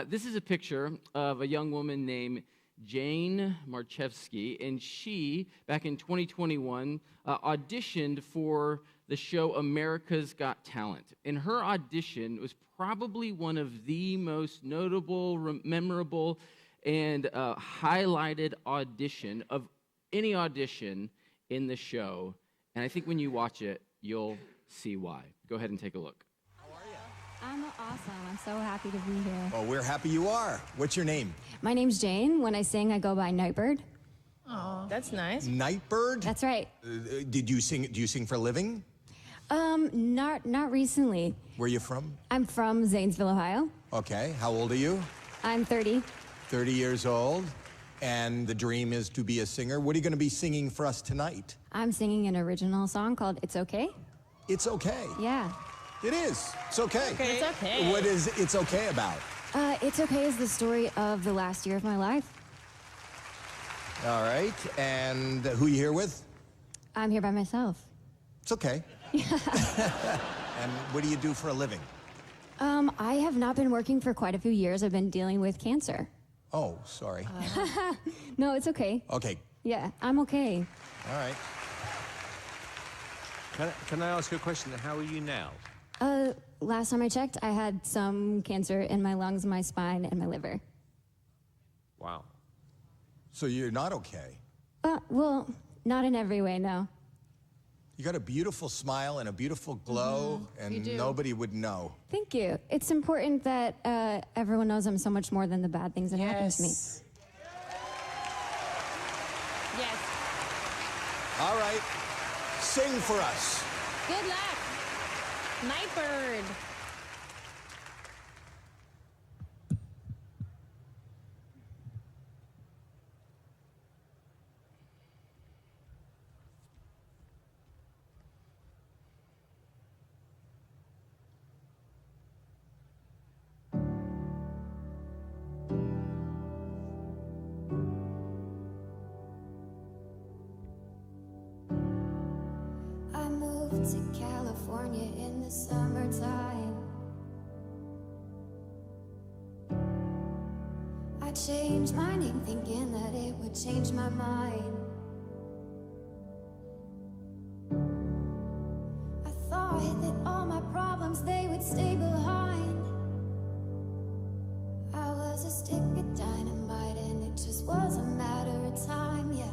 This is a picture of a young woman named Jane Marchevsky, and she, back in 2021, auditioned for the show America's Got Talent. And her audition was probably one of the most notable, memorable, and highlighted audition of any audition in the show. And I think when you watch it, you'll see why. Go ahead and take a look. I'm awesome. I'm so happy to be here. Well, we're happy you are. What's your name? My name's Jane. When I sing, I go by Nightbird. Oh, that's nice. Nightbird? That's right. Do you sing for a living? Not recently. Where are you from? I'm from Zanesville, Ohio. Okay. How old are you? I'm 30. 30 years old. And the dream is to be a singer. What are you going to be singing for us tonight? I'm singing an original song called It's Okay. It's okay. Yeah. It is. It's okay. It's okay. What is It's Okay about? It's Okay is the story of the last year of my life. All right. And who are you here with? I'm here by myself. It's okay. And what do you do for a living? I have not been working for quite a few years. I've been dealing with cancer. Oh, sorry. No, it's okay. Okay. Yeah, I'm okay. All right. Can I ask you a question? How are you now? Last time I checked, I had some cancer in my lungs, my spine, and my liver. Wow. So you're not okay. Well, not in every way, no. You got a beautiful smile and a beautiful glow, and nobody would know. Thank you. It's important that everyone knows I'm so much more than the bad things that happen to me. Yes. All right. Sing for us. Good luck. Nightbird. I moved to California in the summertime. I changed my name thinking that it would change my mind. I thought that all my problems, they would stay behind. I was a stick of dynamite and it just was a matter of time, yeah.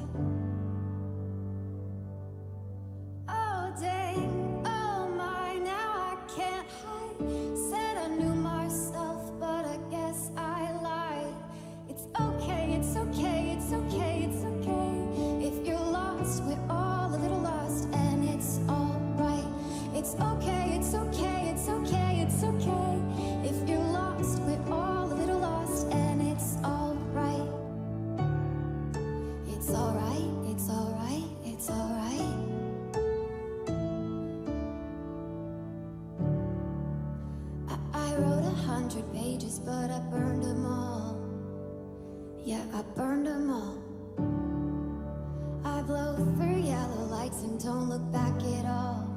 Oh dang, oh my, now I can't hide. Said I knew myself, but I guess I lied. It's okay, it's okay, it's okay, it's okay. If you're lost, we're all a little lost, and it's alright. It's okay, it's okay, it's okay, it's okay. If you're lost, we're all a little lost, and it's alright. It's alright, it's alright, it's alright. I wrote 100 pages, but I burned them all. Yeah, I burned them all. I blow through yellow lights and don't look back at all.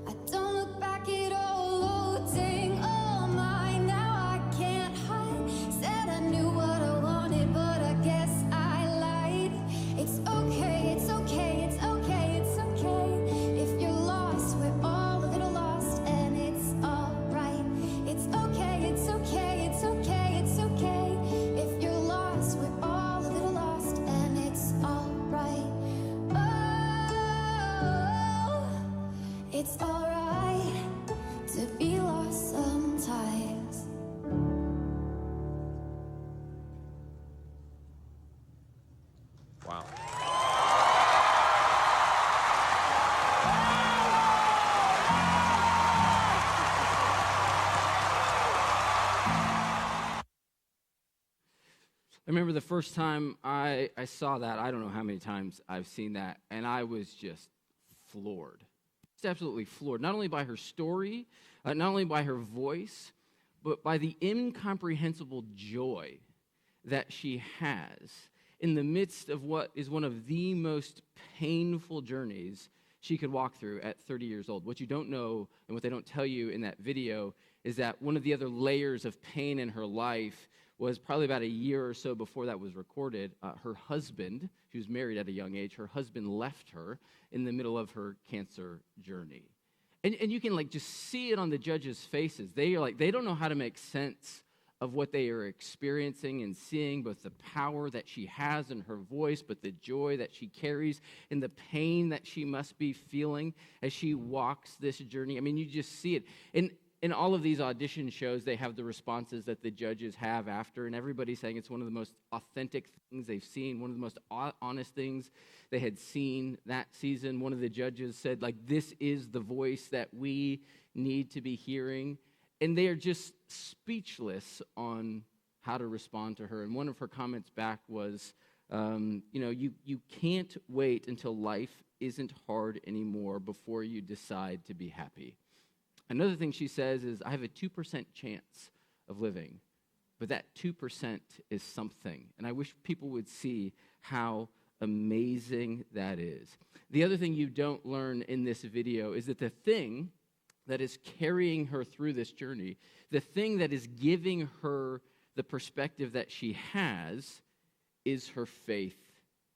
I don't look back at all. Oh dang, oh my, now I can't hide. Said I knew what I wanted, but I guess I lied. It's okay, it's okay, it's okay, it's okay. If you're lost, we're all a little lost, and it's alright. It's okay, it's okay, it's okay, it's okay. If you're lost, we're all a little lost, and it's alright. Oh, it's alright to be lost sometimes. Wow. I remember the first time I saw that. I don't know how many times I've seen that, and I was just floored. Just absolutely floored, not only by her story, not only by her voice, but by the incomprehensible joy that she has in the midst of what is one of the most painful journeys she could walk through at 30 years old. What you don't know and what they don't tell you in that video is that one of the other layers of pain in her life was probably about a year or so before that was recorded. Her husband, she was married at a young age, her husband left her in the middle of her cancer journey. And you can just see it on the judges' faces. They don't know how to make sense of what they are experiencing and seeing, both the power that she has in her voice, but the joy that she carries and the pain that she must be feeling as she walks this journey. I mean, you just see it. And in all of these audition shows, they have the responses that the judges have after, and everybody's saying it's one of the most authentic things they've seen, one of the most honest things they had seen that season. One of the judges said, this is the voice that we need to be hearing. And they are just speechless on how to respond to her. And one of her comments back was, you can't wait until life isn't hard anymore before you decide to be happy. Another thing she says is, I have a 2% chance of living, but that 2% is something. And I wish people would see how amazing that is. The other thing you don't learn in this video is that the thing that is carrying her through this journey, the thing that is giving her the perspective that she has, is her faith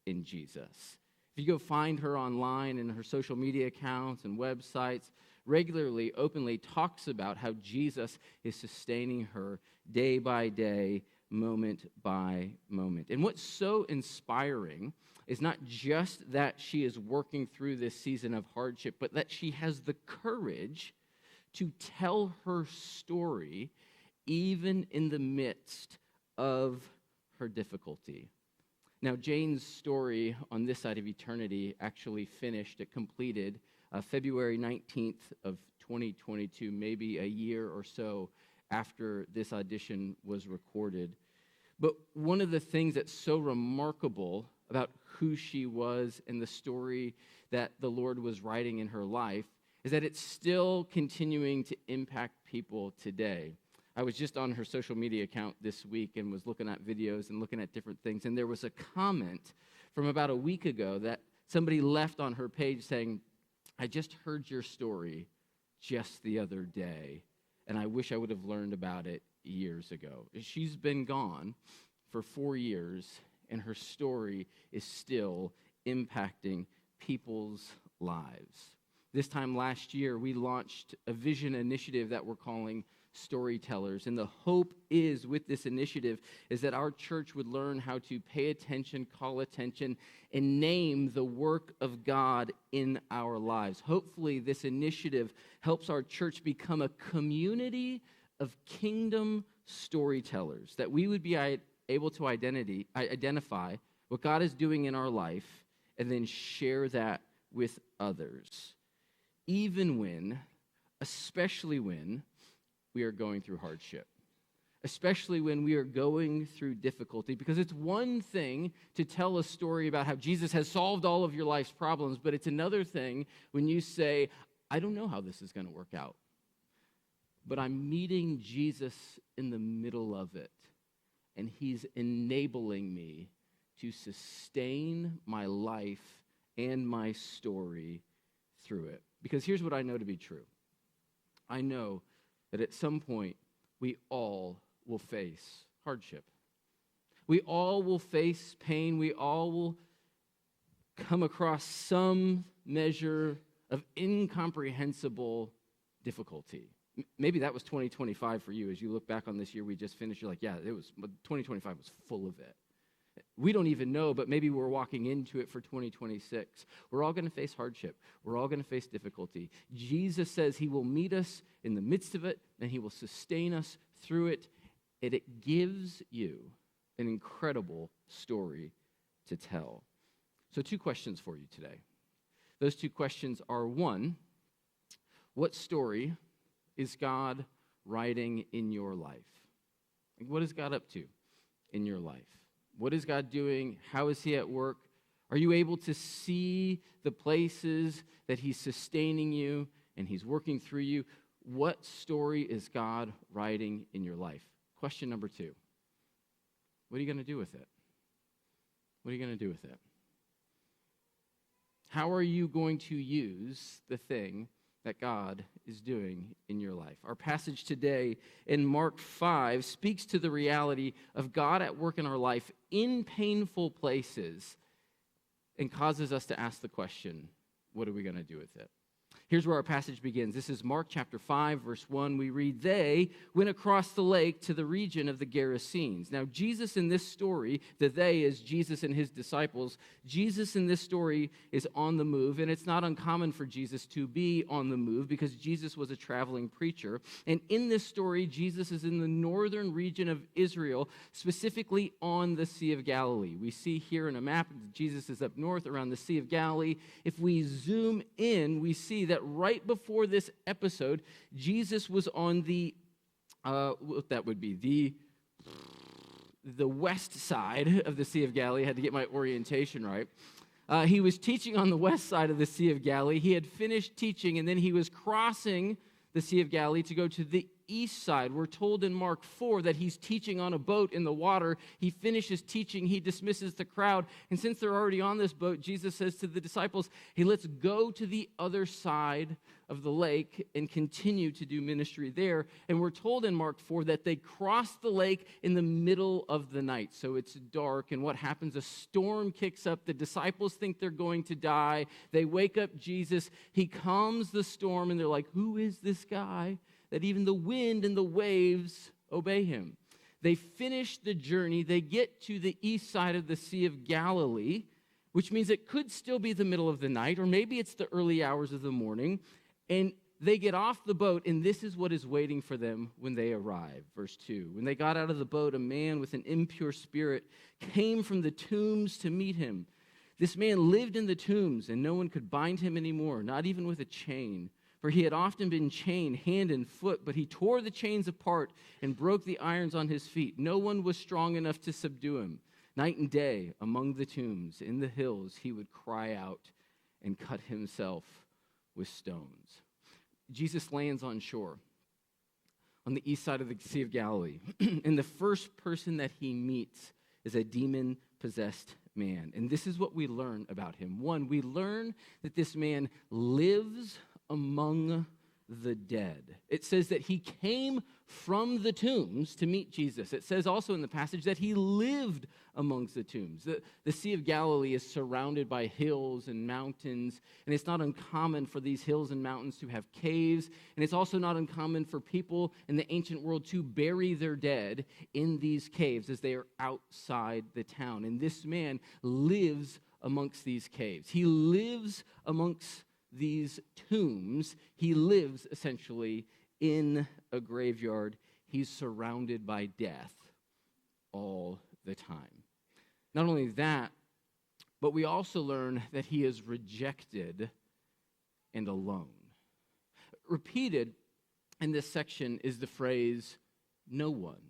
in Jesus. If you go find her online and her social media accounts and websites, regularly, openly talks about how Jesus is sustaining her day by day, moment by moment. And what's so inspiring is not just that she is working through this season of hardship, but that she has the courage to tell her story even in the midst of her difficulty. Now, Jane's story on this side of eternity actually finished, it completed February 19th of 2022, maybe a year or so after this audition was recorded. But one of the things that's so remarkable about who she was and the story that the Lord was writing in her life is that it's still continuing to impact people today. I was just on her social media account this week and was looking at videos and looking at different things, and there was a comment from about a week ago that somebody left on her page saying, I just heard your story just the other day, and I wish I would have learned about it years ago. She's been gone for 4 years, and her story is still impacting people's lives. This time last year, we launched a vision initiative that we're calling Storytellers. And the hope is, with this initiative, is that our church would learn how to pay attention, call attention, and name the work of God in our lives. Hopefully, this initiative helps our church become a community of kingdom storytellers, that we would be able to identify what God is doing in our life and then share that with others. Even when, especially when, we are going through hardship, especially when we are going through difficulty, because it's one thing to tell a story about how Jesus has solved all of your life's problems, but it's another thing when you say, I don't know how this is going to work out, but I'm meeting Jesus in the middle of it, and he's enabling me to sustain my life and my story through it. Because here's what I know to be true. I know that at some point, we all will face hardship. We all will face pain. We all will come across some measure of incomprehensible difficulty. Maybe that was 2025 for you. As you look back on this year we just finished, you're like, yeah, 2025 was full of it. We don't even know, but maybe we're walking into it for 2026. We're all going to face hardship. We're all going to face difficulty. Jesus says he will meet us in the midst of it, and he will sustain us through it. And it gives you an incredible story to tell. So 2 questions for you today. Those 2 questions are, 1, what story is God writing in your life? What is God up to in your life? What is God doing? How is he at work? Are you able to see the places that he's sustaining you and he's working through you? What story is God writing in your life? Question number 2. What are you going to do with it? What are you going to do with it? How are you going to use the thing that God is doing in your life. Our passage today in Mark 5 speaks to the reality of God at work in our life in painful places and causes us to ask the question, what are we going to do with it? Here's where our passage begins. This is Mark chapter 5, verse 1. We read, "They went across the lake to the region of the Gerasenes." Now, Jesus in this story, the they is Jesus and his disciples. Jesus in this story is on the move, and it's not uncommon for Jesus to be on the move because Jesus was a traveling preacher. And in this story, Jesus is in the northern region of Israel, specifically on the Sea of Galilee. We see here in a map, Jesus is up north around the Sea of Galilee. If we zoom in, we see that right before this episode, Jesus was on the, what that would be, the west side of the Sea of Galilee. I had to get my orientation right. He was teaching on the west side of the Sea of Galilee. He had finished teaching, and then he was crossing the Sea of Galilee to go to the east side. We're told in Mark 4 that he's teaching on a boat in the water. He finishes teaching. He dismisses the crowd. And since they're already on this boat, Jesus says to the disciples, hey, let's go to the other side of the lake and continue to do ministry there. And we're told in Mark 4 that they crossed the lake in the middle of the night. So it's dark, and what happens? A storm kicks up. The disciples think they're going to die. They wake up Jesus. He calms the storm, and they're like, who is this guy that even the wind and the waves obey him? They finish the journey. They get to the east side of the Sea of Galilee, which means it could still be the middle of the night, or maybe it's the early hours of the morning. And they get off the boat, and this is what is waiting for them when they arrive. Verse 2, when they got out of the boat, a man with an impure spirit came from the tombs to meet him. This man lived in the tombs, and no one could bind him anymore, not even with a chain. For he had often been chained hand and foot, but he tore the chains apart and broke the irons on his feet. No one was strong enough to subdue him. Night and day, among the tombs, in the hills, he would cry out and cut himself with stones. Jesus lands on shore on the east side of the Sea of Galilee. And the first person that he meets is a demon-possessed man. And this is what we learn about him. One, we learn that this man lives among the dead. It says that he came from the tombs to meet Jesus. It says also in the passage that he lived amongst the tombs. The Sea of Galilee is surrounded by hills and mountains, and it's not uncommon for these hills and mountains to have caves, and it's also not uncommon for people in the ancient world to bury their dead in these caves as they are outside the town. And this man lives amongst these caves. He lives amongst these tombs. He lives essentially in a graveyard. He's surrounded by death all the time. Not only that, but we also learn that he is rejected and alone. Repeated in this section is the phrase, no one.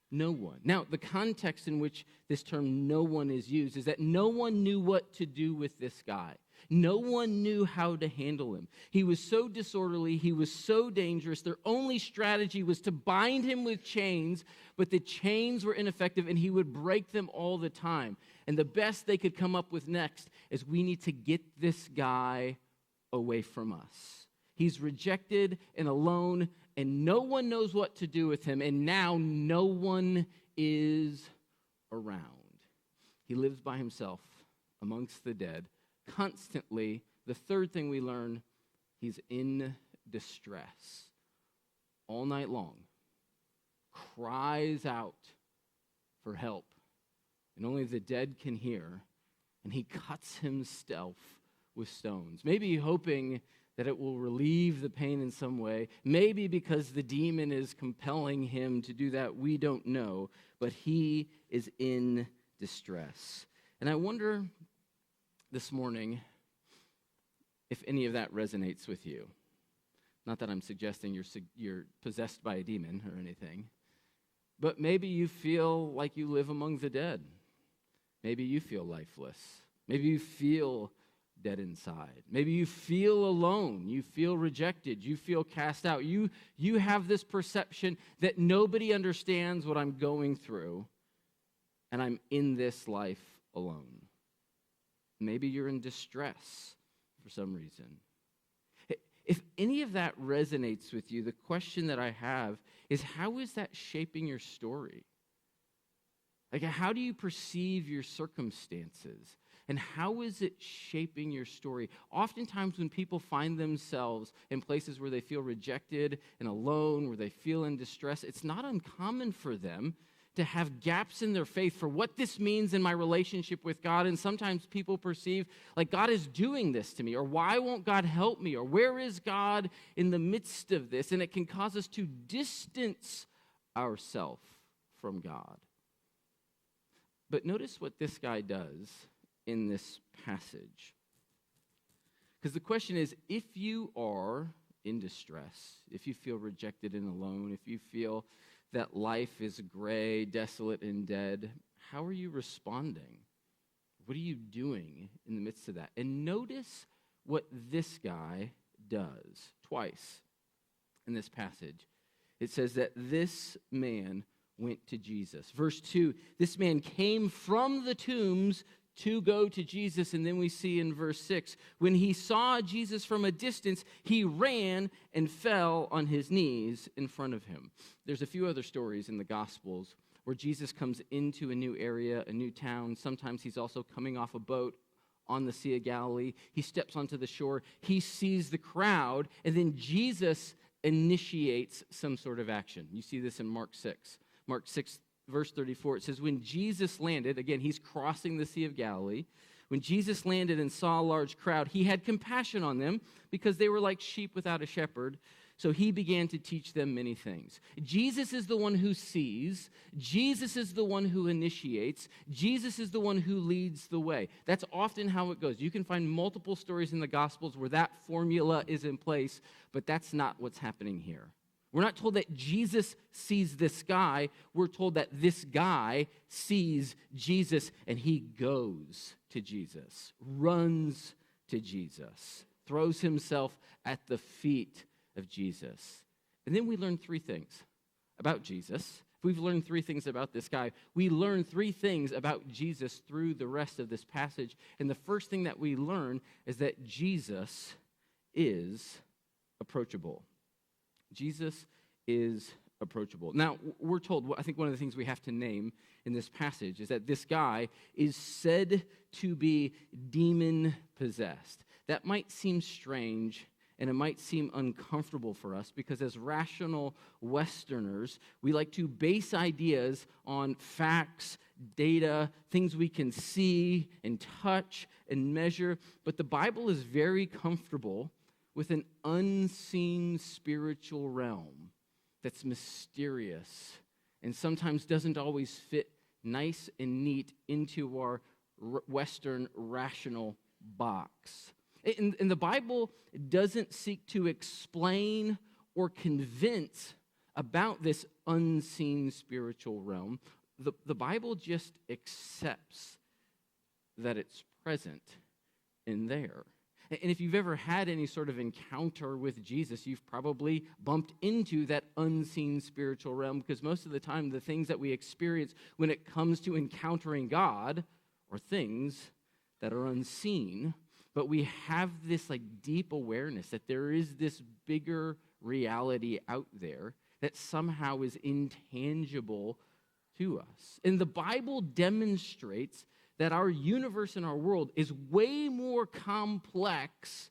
No one. Now, the context in which this term no one is used is that no one knew what to do with this guy. No one knew how to handle him. He was so disorderly. He was so dangerous. Their only strategy was to bind him with chains, but the chains were ineffective, and he would break them all the time. And the best they could come up with next is we need to get this guy away from us. He's rejected and alone, and no one knows what to do with him, and now no one is around. He lives by himself amongst the dead. Constantly, the third thing we learn, he's in distress. All night long, cries out for help, and only the dead can hear, and he cuts himself with stones, maybe hoping that it will relieve the pain in some way, maybe because the demon is compelling him to do that, we don't know, but he is in distress. And I wonder this morning if any of that resonates with you. Not that I'm suggesting you're possessed by a demon or anything, but maybe you feel like you live among the dead. Maybe you feel lifeless. Maybe you feel dead inside. Maybe you feel alone. You feel rejected. You feel cast out. You have this perception that nobody understands what I'm going through, and I'm in this life alone. Maybe you're in distress for some reason. If any of that resonates with you, the question that I have is, how is that shaping your story? Like, how do you perceive your circumstances? And how is it shaping your story? Oftentimes when people find themselves in places where they feel rejected and alone, where they feel in distress, it's not uncommon for them to have gaps in their faith for what this means in my relationship with God. And sometimes people perceive like God is doing this to me, or why won't God help me, or where is God in the midst of this? And it can cause us to distance ourselves from God. But notice what this guy does in this passage. Because the question is, if you are in distress, if you feel rejected and alone, if you feel that life is gray, desolate, and dead, how are you responding? What are you doing in the midst of that? And notice what this guy does twice in this passage. It says that this man went to Jesus. Verse 2, this man came from the tombs to go to Jesus. And then we see in verse 6, when he saw Jesus from a distance, he ran and fell on his knees in front of him. There's a few other stories in the Gospels where Jesus comes into a new area, a new town. Sometimes he's also coming off a boat on the Sea of Galilee. He steps onto the shore. He sees the crowd, and then Jesus initiates some sort of action. You see this in Mark 6. Mark 6, verse 34, it says, when Jesus landed, again, he's crossing the Sea of Galilee. When Jesus landed and saw a large crowd, he had compassion on them because they were like sheep without a shepherd. So he began to teach them many things. Jesus is the one who sees. Jesus is the one who initiates. Jesus is the one who leads the way. That's often how it goes. You can find multiple stories in the Gospels where that formula is in place, but that's not what's happening here. We're not told that Jesus sees this guy. We're told that this guy sees Jesus and he goes to Jesus, runs to Jesus, throws himself at the feet of Jesus. And then we learn three things about Jesus. If we've learned three things about this guy, we learn three things about Jesus through the rest of this passage. And the first thing that we learn is that Jesus is approachable. Jesus is approachable. Now, we're told, I think one of the things we have to name in this passage is that this guy is said to be demon-possessed. That might seem strange, and it might seem uncomfortable for us because as rational Westerners, we like to base ideas on facts, data, things we can see and touch and measure. But the Bible is very comfortable with an unseen spiritual realm that's mysterious and sometimes doesn't always fit nice and neat into our Western rational box. And the Bible doesn't seek to explain or convince about this unseen spiritual realm. The Bible just accepts that it's present in there. And if you've ever had any sort of encounter with Jesus, you've probably bumped into that unseen spiritual realm because most of the time the things that we experience when it comes to encountering God are things that are unseen, but we have this like deep awareness that there is this bigger reality out there that somehow is intangible to us. And the Bible demonstrates that our universe and our world is way more complex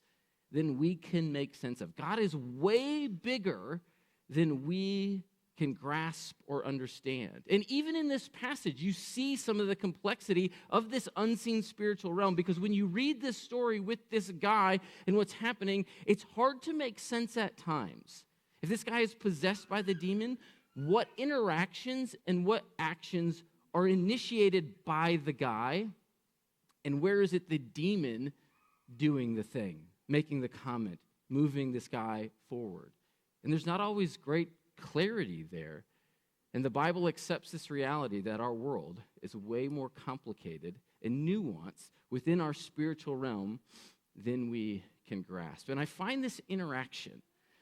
than we can make sense of. God is way bigger than we can grasp or understand. And even in this passage, you see some of the complexity of this unseen spiritual realm because when you read this story with this guy and what's happening, it's hard to make sense at times. If this guy is possessed by the demon, what interactions and what actions are initiated by the guy, and where is it the demon doing the thing, making the comment, moving this guy forward? And there's not always great clarity there. And the Bible accepts this reality that our world is way more complicated and nuanced within our spiritual realm than we can grasp. And I find this interaction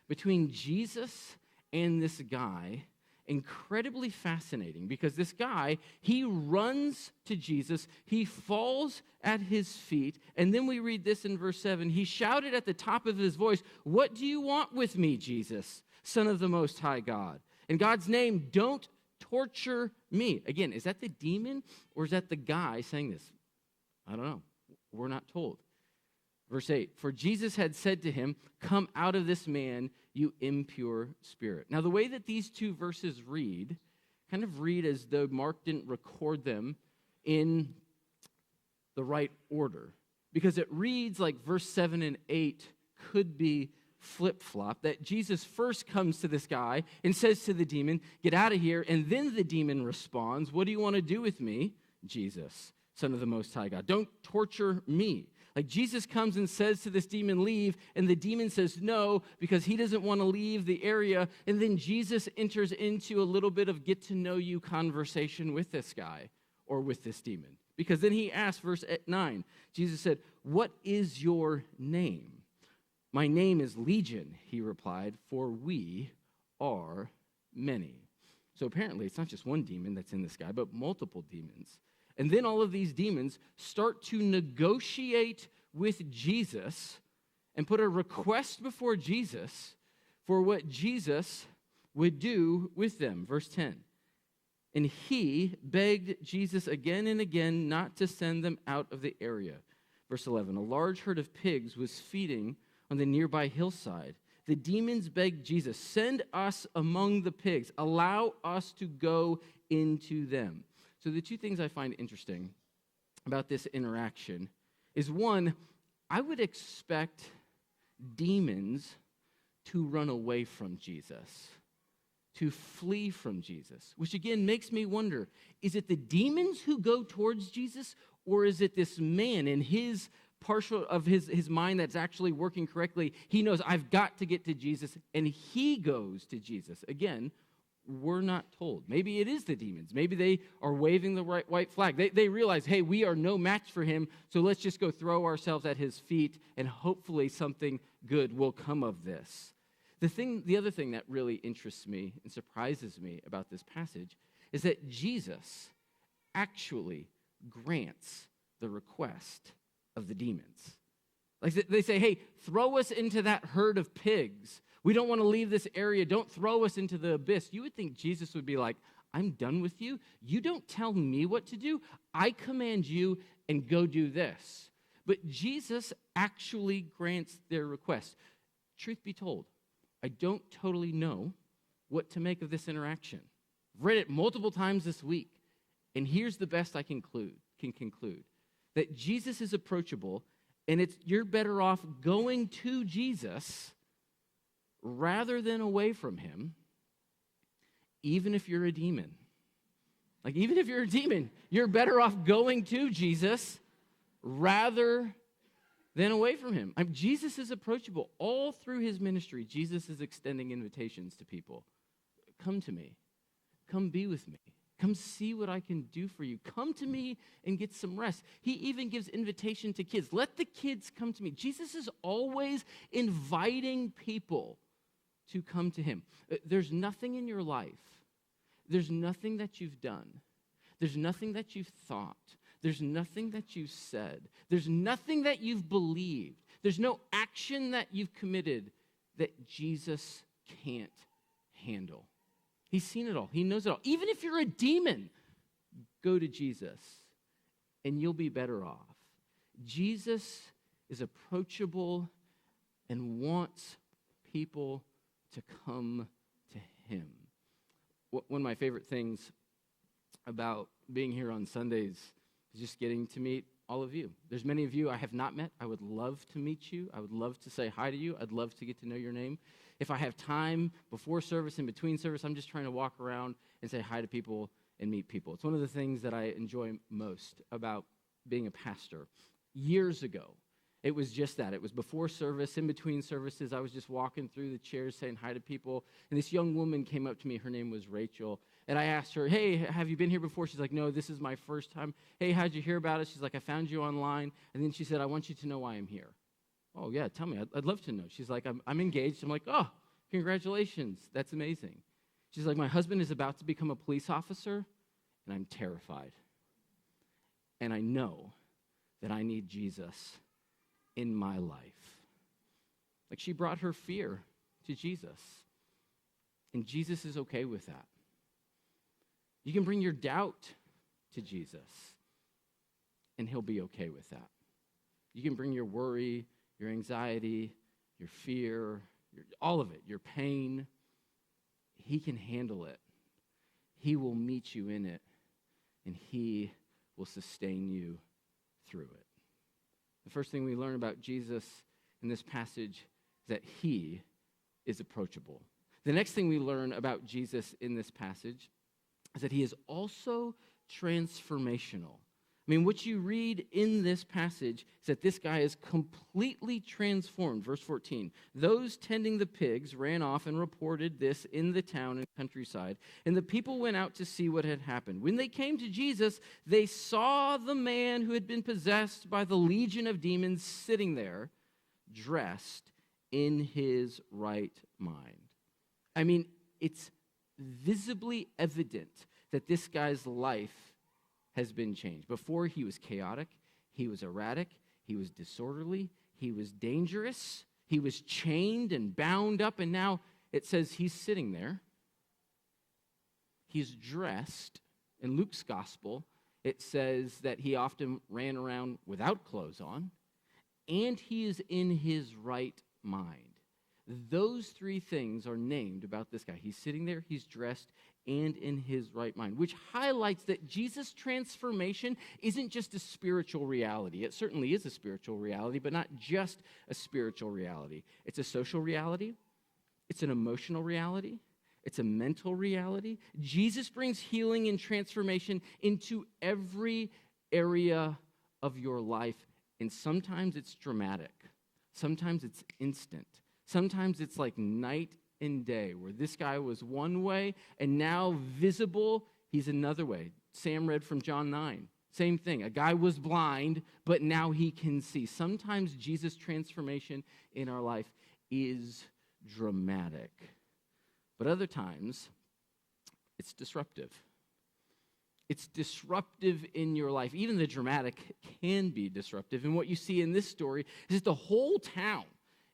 between Jesus and this guy incredibly fascinating because this guy, he runs to Jesus, he falls at his feet, and then we read this in verse 7. He shouted at the top of his voice, "What do you want with me, Jesus, Son of the Most High God? In God's name, don't torture me." Again, is that the demon or is that the guy saying this? I don't know. We're not told. Verse 8, "For Jesus had said to him, 'Come out of this man, you impure spirit.'" Now, the way that these two verses read, kind of read as though Mark didn't record them in the right order. Because it reads like verse 7 and 8 could be flip-flop, that Jesus first comes to this guy and says to the demon, "Get out of here," and then the demon responds, "What do you want to do with me, Jesus, Son of the Most High God? Don't torture me." Like Jesus comes and says to this demon, "Leave," and the demon says no because he doesn't want to leave the area, and then Jesus enters into a little bit of get-to-know-you conversation with this guy or with this demon. Because then he asks, verse 9, Jesus said, "What is your name?" "My name is Legion," he replied, "for we are many." So apparently it's not just one demon that's in this guy, but multiple demons. And then all of these demons start to negotiate with Jesus and put a request before Jesus for what Jesus would do with them. Verse 10. "And he begged Jesus again and again not to send them out of the area." Verse 11. "A large herd of pigs was feeding on the nearby hillside. The demons begged Jesus, 'Send us among the pigs. Allow us to go into them.'" So the two things I find interesting about this interaction is, one, I would expect demons to run away from Jesus, to flee from Jesus, which again makes me wonder, is it the demons who go towards Jesus, or is it this man in his partial of his mind that's actually working correctly? He knows, I've got to get to Jesus, and he goes to Jesus. Again, we're not told. Maybe it is the demons. Maybe they are waving the white flag. They realize, hey, we are no match for him, so let's just go throw ourselves at his feet, and hopefully something good will come of this. The other thing that really interests me and surprises me about this passage is that Jesus actually grants the request of the demons. Like they say, "Hey, throw us into that herd of pigs. We don't want to leave this area. Don't throw us into the abyss." You would think Jesus would be like, "I'm done with you. You don't tell me what to do. I command you, and go do this." But Jesus actually grants their request. Truth be told, I don't totally know what to make of this interaction. I've read it multiple times this week, and here's the best I can conclude. That Jesus is approachable, and you're better off going to Jesus rather than away from him, even if you're a demon. Like, even if you're a demon, you're better off going to Jesus rather than away from him. Jesus is approachable. All through his ministry, Jesus is extending invitations to people. Come to me. Come be with me. Come see what I can do for you. Come to me and get some rest. He even gives invitation to kids. Let the kids come to me. Jesus is always inviting people to come to him. There's nothing in your life. There's nothing that you've done. There's nothing that you've thought. There's nothing that you've said. There's nothing that you've believed. There's no action that you've committed that Jesus can't handle. He's seen it all. He knows it all. Even if you're a demon, go to Jesus and you'll be better off. Jesus is approachable and wants people to come to him. One of my favorite things about being here on Sundays is just getting to meet all of you. There's many of you I have not met. I would love to meet you. I would love to say hi to you. I'd love to get to know your name. If I have time before service and between service, I'm just trying to walk around and say hi to people and meet people. It's one of the things that I enjoy most about being a pastor. Years ago, it was just that. It was before service, in between services. I was just walking through the chairs saying hi to people. And this young woman came up to me. Her name was Rachel. And I asked her, "Hey, have you been here before?" She's like, "No, this is my first time." "Hey, how'd you hear about it?" She's like, "I found you online." And then she said, "I want you to know why I'm here." "Oh, yeah, tell me. I'd love to know." She's like, I'm engaged. I'm like, "Oh, congratulations. That's amazing." She's like, my husband is about to become a police officer, and I'm terrified. And I know that I need Jesus in my life. Like, she brought her fear to Jesus, and Jesus is okay with that. You can bring your doubt to Jesus, and he'll be okay with that. You can bring your worry, your anxiety, your fear, all of it, your pain. He can handle it. He will meet you in it, and he will sustain you through it. The first thing we learn about Jesus in this passage is that he is approachable. The next thing we learn about Jesus in this passage is that he is also transformational. I mean, what you read in this passage is that this guy is completely transformed. Verse 14, those tending the pigs ran off and reported this in the town and countryside, and the people went out to see what had happened. When they came to Jesus, they saw the man who had been possessed by the legion of demons sitting there, dressed in his right mind. I mean, it's visibly evident that this guy's life has been changed. Before, he was chaotic, he was erratic, he was disorderly, he was dangerous, he was chained and bound up, and now it says he's sitting there. He's dressed. In Luke's gospel, it says that he often ran around without clothes on, and he is in his right mind. Those three things are named about this guy. He's sitting there, he's dressed, and in his right mind, which highlights that Jesus' transformation isn't just a spiritual reality. It certainly is a spiritual reality, but not just a spiritual reality. It's a social reality. It's an emotional reality. It's a mental reality. Jesus brings healing and transformation into every area of your life, and sometimes it's dramatic. Sometimes it's instant. Sometimes it's like night and day, where this guy was one way, and now visible, he's another way. Sam read from John 9. Same thing. A guy was blind, but now he can see. Sometimes Jesus' transformation in our life is dramatic. But other times, it's disruptive. It's disruptive in your life. Even the dramatic can be disruptive. And what you see in this story is that the whole town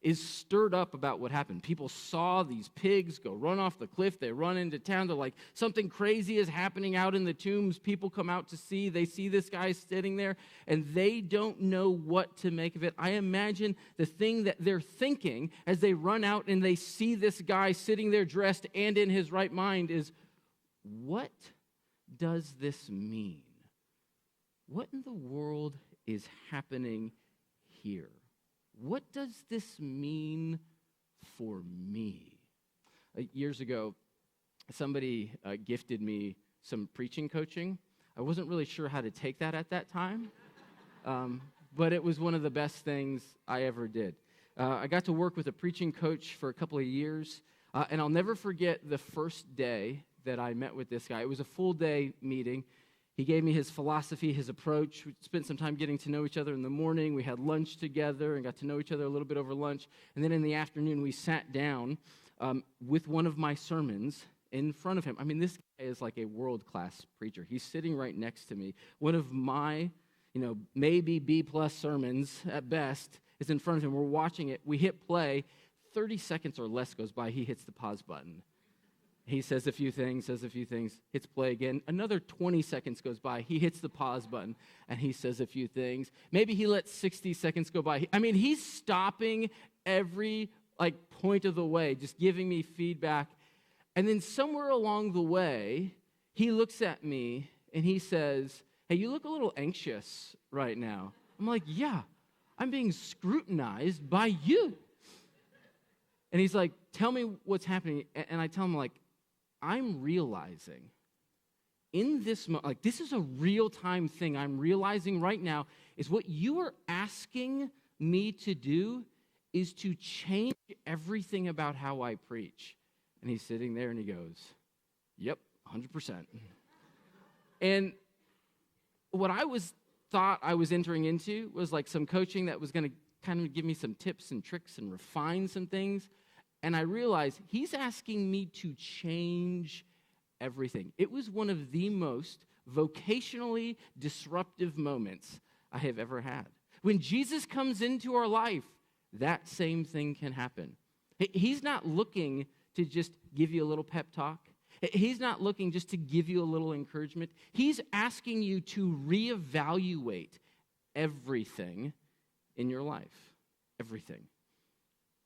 is stirred up about what happened. People saw these pigs go run off the cliff. They run into town. They're like, something crazy is happening out in the tombs. People come out to see. They see this guy sitting there, and they don't know what to make of it. I imagine the thing that they're thinking as they run out and they see this guy sitting there dressed and in his right mind is, what does this mean? What in the world is happening here? What does this mean for me? Years ago, somebody gifted me some preaching coaching. I wasn't really sure how to take that at that time, but it was one of the best things I ever did. I got to work with a preaching coach for a couple of years, and I'll never forget the first day that I met with this guy. It was a full-day meeting. He gave me his philosophy, his approach. We spent some time getting to know each other in the morning. We had lunch together and got to know each other a little bit over lunch. And then in the afternoon, we sat down with one of my sermons in front of him. I mean, this guy is like a world-class preacher. He's sitting right next to me. One of my, maybe B-plus sermons at best is in front of him. We're watching it. We hit play. 30 seconds or less goes by. He hits the pause button. He says a few things, hits play again. Another 20 seconds goes by. He hits the pause button, and he says a few things. Maybe he lets 60 seconds go by. I mean, he's stopping every point of the way, just giving me feedback. And then somewhere along the way, he looks at me, and he says, hey, you look a little anxious right now. I'm like, yeah, I'm being scrutinized by you. And he's like, tell me what's happening. And I tell him, I'm realizing in this moment, this is a real-time thing I'm realizing right now, is what you are asking me to do is to change everything about how I preach. And he's sitting there and he goes, yep, 100%. And what I thought I was entering into was some coaching that was going to kind of give me some tips and tricks and refine some things. And I realized he's asking me to change everything. It was one of the most vocationally disruptive moments I have ever had. When Jesus comes into our life, that same thing can happen. He's not looking to just give you a little pep talk. He's not looking just to give you a little encouragement. He's asking you to reevaluate everything in your life. Everything.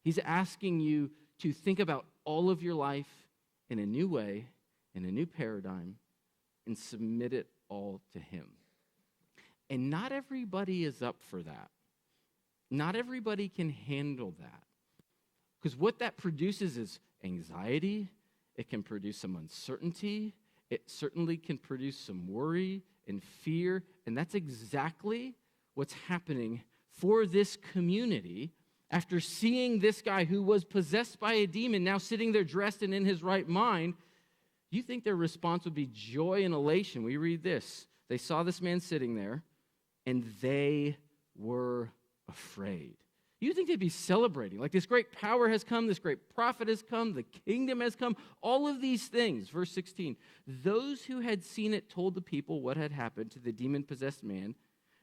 He's asking you to think about all of your life in a new way, in a new paradigm, and submit it all to him. And not everybody is up for that. Not everybody can handle that. Because what that produces is anxiety. It can produce some uncertainty. It certainly can produce some worry and fear. And that's exactly what's happening for this community after seeing this guy who was possessed by a demon now sitting there dressed and in his right mind. You think their response would be joy and elation. We read this. They saw this man sitting there, and they were afraid. You think they'd be celebrating, like this great power has come, this great prophet has come, the kingdom has come, all of these things. Verse 16, those who had seen it told the people what had happened to the demon-possessed man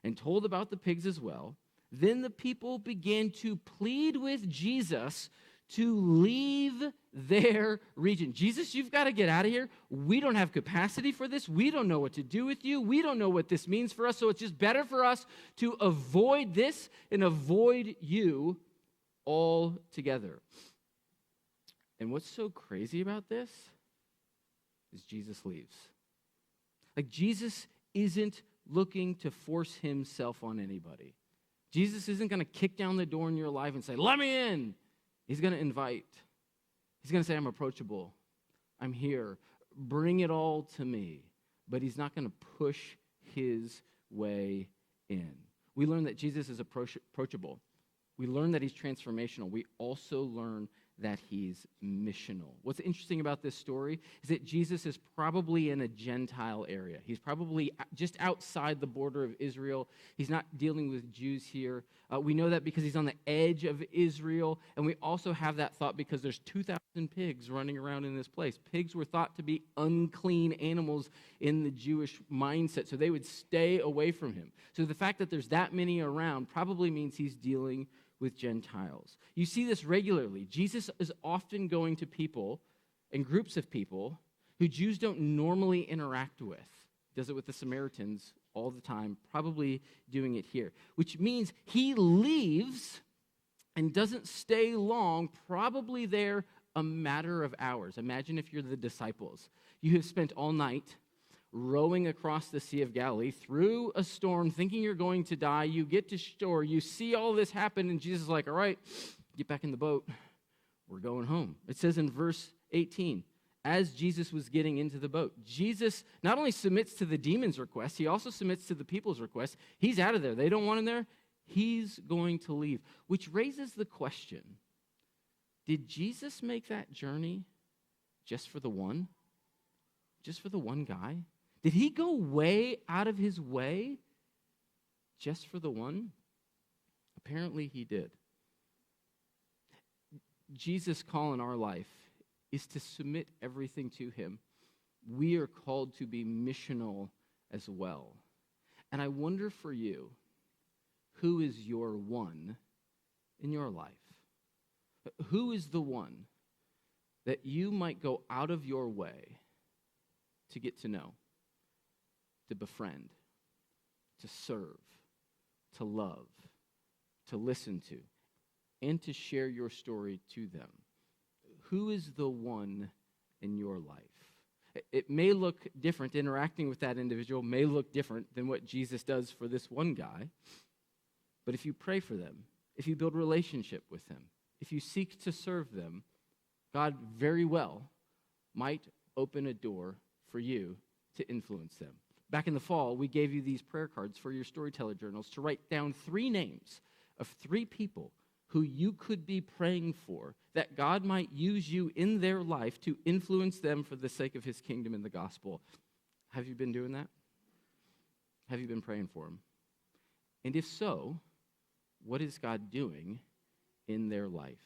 and told about the pigs as well. Then the people began to plead with Jesus to leave their region. Jesus, you've got to get out of here. We don't have capacity for this. We don't know what to do with you. We don't know what this means for us. So it's just better for us to avoid this and avoid you altogether. And what's so crazy about this is Jesus leaves. Like, Jesus isn't looking to force himself on anybody. Jesus isn't going to kick down the door in your life and say, let me in. He's going to invite. He's going to say, I'm approachable. I'm here. Bring it all to me. But he's not going to push his way in. We learn that Jesus is approachable. We learn that he's transformational. We also learn that he's missional. What's interesting about this story is that Jesus is probably in a Gentile area. He's probably just outside the border of Israel. He's not dealing with Jews here. We know that because he's on the edge of Israel, and we also have that thought because there's 2,000 pigs running around in this place. Pigs were thought to be unclean animals in the Jewish mindset, so they would stay away from him. So the fact that there's that many around probably means he's dealing with Gentiles. You see this regularly. Jesus is often going to people and groups of people who Jews don't normally interact with. He does it with the Samaritans all the time, probably doing it here, which means he leaves and doesn't stay long, probably there a matter of hours. Imagine if you're the disciples. You have spent all night rowing across the Sea of Galilee through a storm, thinking you're going to die. You get to shore, you see all this happen, and Jesus is like, all right, get back in the boat. We're going home. It says in verse 18, as Jesus was getting into the boat, Jesus not only submits to the demon's request, he also submits to the people's request. He's out of there. They don't want him there. He's going to leave, which raises the question, did Jesus make that journey just for the one? Just for the one guy? Did he go way out of his way just for the one? Apparently he did. Jesus' call in our life is to submit everything to him. We are called to be missional as well. And I wonder for you, who is your one in your life? Who is the one that you might go out of your way to get to know, to befriend, to serve, to love, to listen to, and to share your story to them? Who is the one in your life? It may look different. Interacting with that individual may look different than what Jesus does for this one guy. But if you pray for them, if you build relationship with them, if you seek to serve them, God very well might open a door for you to influence them. Back in the fall, we gave you these prayer cards for your storyteller journals to write down 3 names of 3 people who you could be praying for, that God might use you in their life to influence them for the sake of his kingdom and the gospel. Have you been doing that? Have you been praying for them? And if so, what is God doing in their life?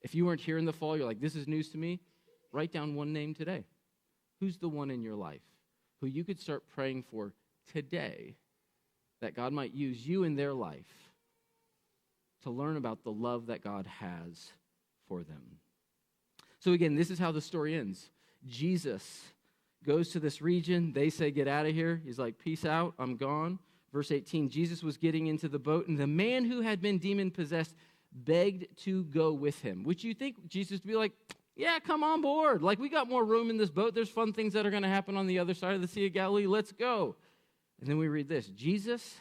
If you weren't here in the fall, you're like, this is news to me, write down one name today. Who's the one in your life who you could start praying for today that God might use you in their life to learn about the love that God has for them? So again, this is how the story ends. Jesus goes to this region. They say, get out of here. He's like, peace out, I'm gone. Verse 18, Jesus was getting into the boat, and the man who had been demon-possessed begged to go with him. Would you think Jesus would be like, yeah, come on board. Like, we got more room in this boat. There's fun things that are going to happen on the other side of the Sea of Galilee. Let's go. And then we read this. Jesus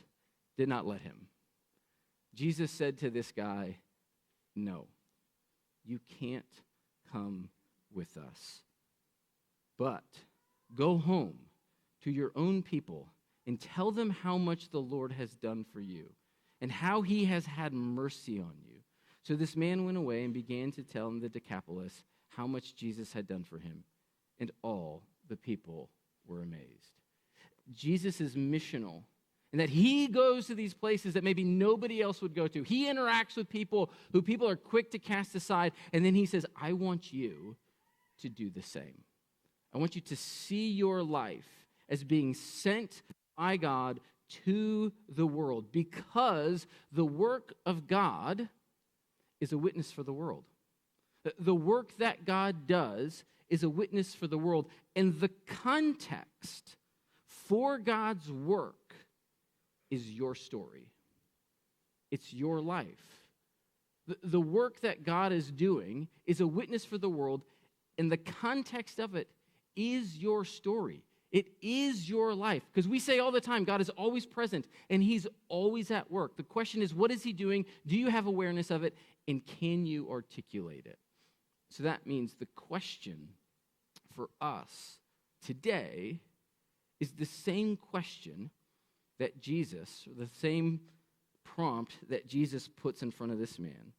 did not let him. Jesus said to this guy, no, you can't come with us. But go home to your own people and tell them how much the Lord has done for you and how he has had mercy on you. So this man went away and began to tell in the Decapolis how much Jesus had done for him, and all the people were amazed. Jesus is missional in that he goes to these places that maybe nobody else would go to. He interacts with people who people are quick to cast aside, and then he says, I want you to do the same. I want you to see your life as being sent by God to the world, because the work of God is a witness for the world. The work that God does is a witness for the world. And the context for God's work is your story. It's your life. The work that God is doing is a witness for the world, and the context of it is your story. It is your life. Because we say all the time, God is always present, and he's always at work. The question is, what is he doing? Do you have awareness of it? And can you articulate it? So that means the question for us today is the same question that Jesus, or the same prompt that Jesus puts in front of this man.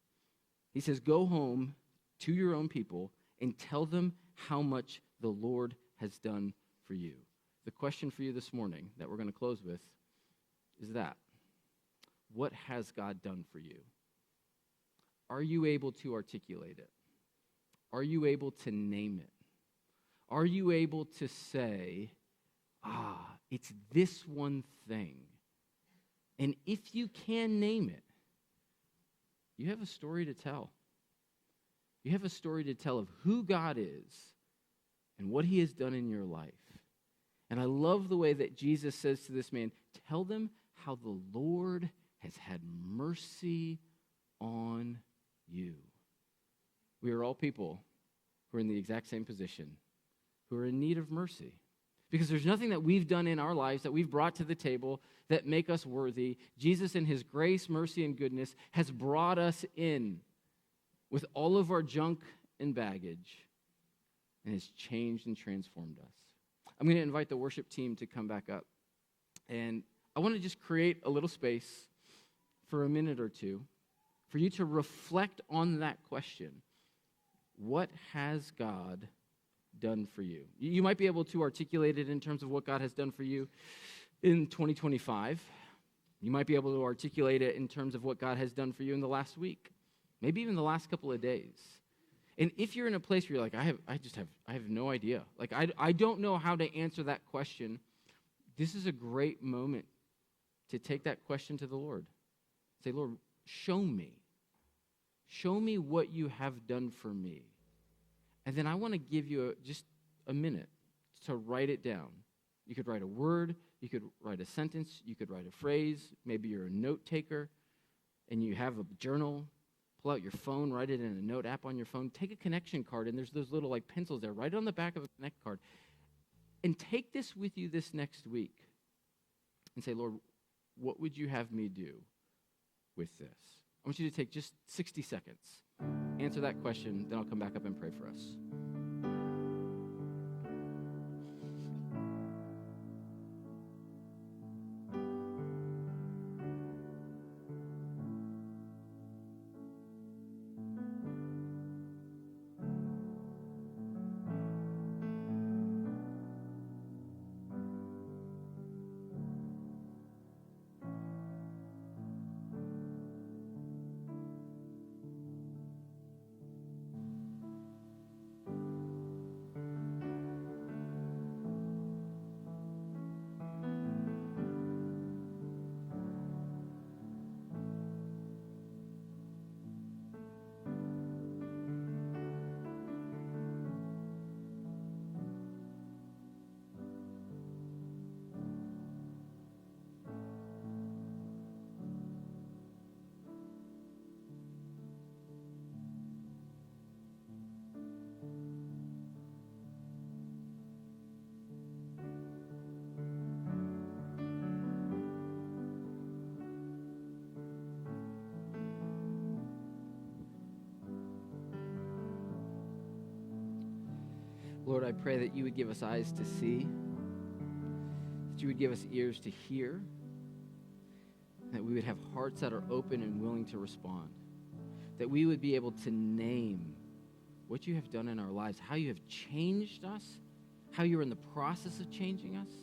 He says, go home to your own people and tell them how much the Lord has done for you. The question for you this morning that we're going to close with is that, what has God done for you? Are you able to articulate it? Are you able to name it? Are you able to say, it's this one thing? And if you can name it, you have a story to tell. You have a story to tell of who God is and what he has done in your life. And I love the way that Jesus says to this man, tell them how the Lord has had mercy on you. We are all people who are in the exact same position, who are in need of mercy. Because there's nothing that we've done in our lives that we've brought to the table that make us worthy. Jesus, in his grace, mercy, and goodness, has brought us in with all of our junk and baggage and has changed and transformed us. I'm going to invite the worship team to come back up. And I want to just create a little space for a minute or two for you to reflect on that question. What has God done for you? You might be able to articulate it in terms of what God has done for you in 2025. You might be able to articulate it in terms of what God has done for you in the last week, maybe even the last couple of days. And if you're in a place where you're like, I have no idea. Like, I don't know how to answer that question. This is a great moment to take that question to the Lord. Say, Lord, show me. Show me what you have done for me. And then I want to give you just a minute to write it down. You could write a word. You could write a sentence. You could write a phrase. Maybe you're a note taker and you have a journal. Pull out your phone, write it in a note app on your phone. Take a connection card, and there's those little like pencils there. Write it on the back of a connect card. And take this with you this next week and say, Lord, what would you have me do with this? I want you to take just 60 seconds. Answer that question, then I'll come back up and pray for us. Lord, I pray that you would give us eyes to see, that you would give us ears to hear, that we would have hearts that are open and willing to respond, that we would be able to name what you have done in our lives, how you have changed us, how you're in the process of changing us.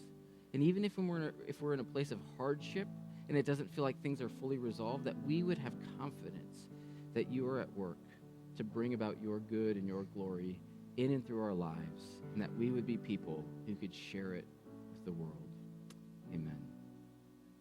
And even if we're in a place of hardship and it doesn't feel like things are fully resolved, that we would have confidence that you are at work to bring about your good and your glory in and through our lives, and that we would be people who could share it with the world.